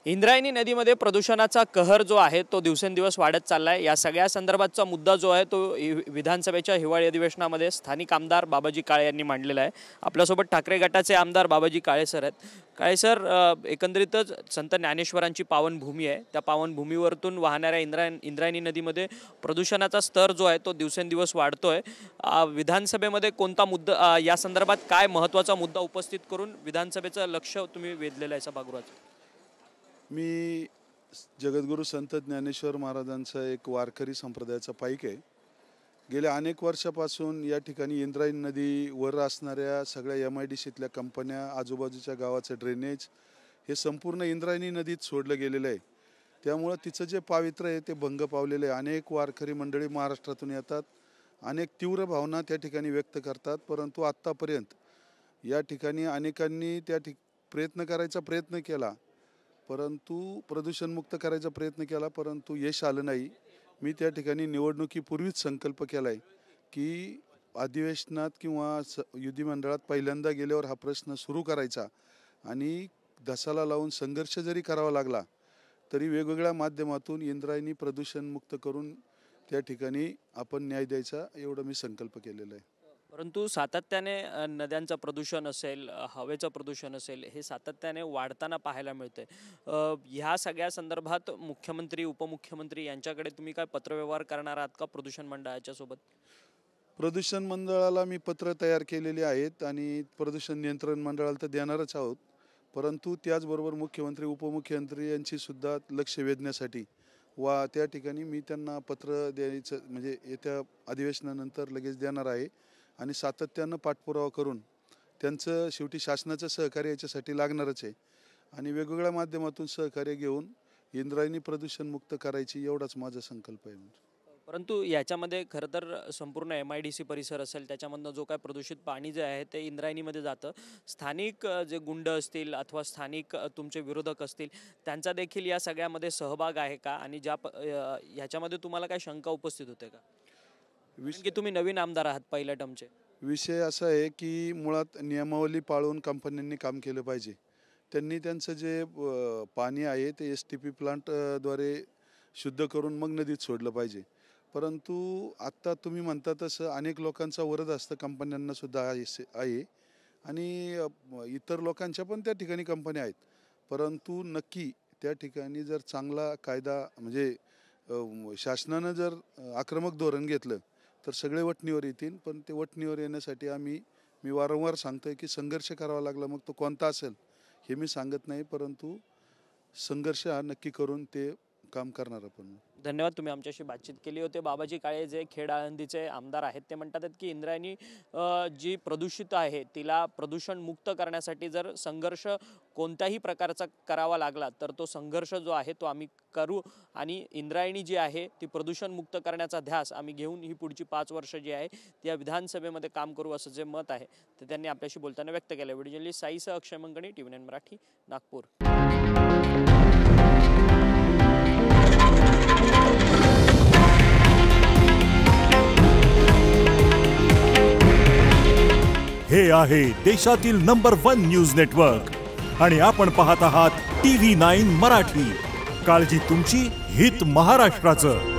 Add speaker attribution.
Speaker 1: इंद्रायणी नदीमध्ये प्रदूषणाचा कहर जो आहे तो दिवसेंदिवस वाढत चालला आहे। या सगळ्या संदर्भातचा मुद्दा जो आहे तो विधानसभेच्या हिवाळी अधिवेशनामध्ये स्थानिक आमदार बाबाजी काळे यांनी मांडलेला आहे। आपल्यासोबत ठाकरे गटाचे आमदार बाबाजी काळे सर आहेत। काळे सर, एकंदरीतच संत ज्ञानेश्वरांची पावनभूमी आहे, त्या पावनभूमीवरतून वाहणाऱ्या इंद्रायणी नदीमध्ये प्रदूषणाचा स्तर जो आहे तो दिवसेंदिवस वाढतोय। विधानसभेमध्ये कोणता मुद्दा, या संदर्भात काय महत्त्वाचा मुद्दा उपस्थित करून विधानसभेचं लक्ष तुम्ही वेधलेलं आहे सभागृहाचं?
Speaker 2: मी जगद्गुरू संत ज्ञानेश्वर महाराजांचा एक वारकरी संप्रदायाचा पाईक आहे। गेल्या अनेक वर्षापासून या ठिकाणी इंद्रायणी नदीवर असणाऱ्या सगळ्या MIDCतल्या कंपन्या, आजूबाजूच्या गावाचं ड्रेनेज हे संपूर्ण इंद्रायणी नदीत सोडलं गेलेलं आहे। त्यामुळे तिचं जे पावित्र्य आहे ते भंग पावलेलं आहे। अनेक वारकरी मंडळी महाराष्ट्रातून येतात, अनेक तीव्र भावना त्या ठिकाणी व्यक्त करतात, परंतु आत्तापर्यंत या ठिकाणी अनेकांनी प्रयत्न करायचा प्रयत्न केला, परंतु प्रदूषणमुक्त करायचा प्रयत्न केला, परंतु यश आलं नाही। मी त्या ठिकाणी निवडणुकीपूर्वीच संकल्प केला आहे की अधिवेशनात किंवा विधिमंडळात पहिल्यांदा गेल्यावर हा प्रश्न सुरू करायचा आणि धसाला लावून संघर्ष जरी करावा लागला तरी वेगवेगळ्या माध्यमातून इंद्रायणी प्रदूषणमुक्त करून त्या ठिकाणी आपण न्याय द्यायचा, एवढं मी संकल्प केलेला आहे।
Speaker 1: परंतु सातत्याने नद्यांचं प्रदूषण असेल, हवेचं प्रदूषण असेल, हे सातत्याने वाढताना पाहायला मिळते। ह्या सगळ्या संदर्भात मुख्यमंत्री, उपमुख्यमंत्री यांच्याकडे तुम्ही काय पत्रव्यवहार करणार आहात का प्रदूषण मंडळाच्या सोबत?
Speaker 2: प्रदूषण मंडळाला मी पत्र तयार केलेले आहेत आणि प्रदूषण नियंत्रण मंडळाला तर देणारच आहोत, परंतु त्याचबरोबर मुख्यमंत्री, उपमुख्यमंत्री यांची सुद्धा लक्ष वेधण्यासाठी वा त्या ठिकाणी मी त्यांना पत्र द्यायचं, म्हणजे येत्या अधिवेशनानंतर लगेच देणार आहे आणि सातत्यानं पाठपुरावा करून त्यांचं शेवटी शासनाचं सहकार्य याच्यासाठी लागणारच आहे आणि वेगवेगळ्या माध्यमातून सहकार्य घेऊन इंद्रायणी प्रदूषणमुक्त करायची, एवढाच माझा संकल्प आहे।
Speaker 1: परंतु याच्यामध्ये खरं तर संपूर्ण MIDC परिसर असेल, त्याच्यामधनं जो काय प्रदूषित पाणी जे आहे ते इंद्रायणीमध्ये जातं। स्थानिक जे गुंड असतील अथवा स्थानिक तुमचे विरोधक असतील, त्यांचा देखील या सगळ्यामध्ये सहभाग आहे का? आणि ह्याच्यामध्ये तुम्हाला काय शंका उपस्थित होते का? की तुम्ही नवीन आमदार आहात पहिल्या टर्मचे।
Speaker 2: विषय असा आहे की मुळात नियमावली पाळून कंपन्यांनी काम केलं पाहिजे। त्यांनी त्यांचं जे पाणी आहे ते STP प्लांटद्वारे शुद्ध करून मग नदीत सोडलं पाहिजे, परंतु आत्ता तुम्ही म्हणता तसं अनेक लोकांचा वरद असतं, कंपन्यांना सुद्धा आहे आणि इतर लोकांच्या पण त्या ठिकाणी कंपन्या आहेत, परंतु नक्की त्या ठिकाणी जर चांगला कायदा, म्हणजे शासनानं जर आक्रमक धोरण घेतलं तर सगळे वठणीवर येतील। पण ते वठणीवर येण्यासाठी मी वारंवार सांगतोय की संघर्ष करावा लागला, मग तो कोणता असेल हे मी सांगत नाही, परंतु संघर्ष हा नक्की करून ते काम करणार आपण।
Speaker 1: धन्यवाद, तुम्ही आमच्याशी बातचीत केली होती। बाबाजी काळे जे खेड आळंदीचे आमदार आहेत ते म्हणतात की इंद्रायणी जी प्रदूषित आहे तिला प्रदूषण मुक्त करण्यासाठी जर संघर्ष कोणत्याही प्रकारचा करावा लागला तर तो संघर्ष जो आहे तो आम्ही करू आणि इंद्रायणी जी आहे ती प्रदूषण मुक्त करण्याचा ध्यास आम्ही घेऊन ही पुढची 5 वर्ष जी आहे ती या विधानसभेमध्ये काम करू, असं जे मत आहे ते त्यांनी आपल्याशी बोलताना व्यक्त केलं। व्हिडिओ जर्नलिस्ट साईसह अक्षय मंगणी, TV9 मराठी, नागपूर।
Speaker 3: हे आहे देशातील नंबर 1 न्यूज नेटवर्क आणि आपण पाहत आहात TV9 मराठी। काळजी तुमची, हित महाराष्ट्राचं।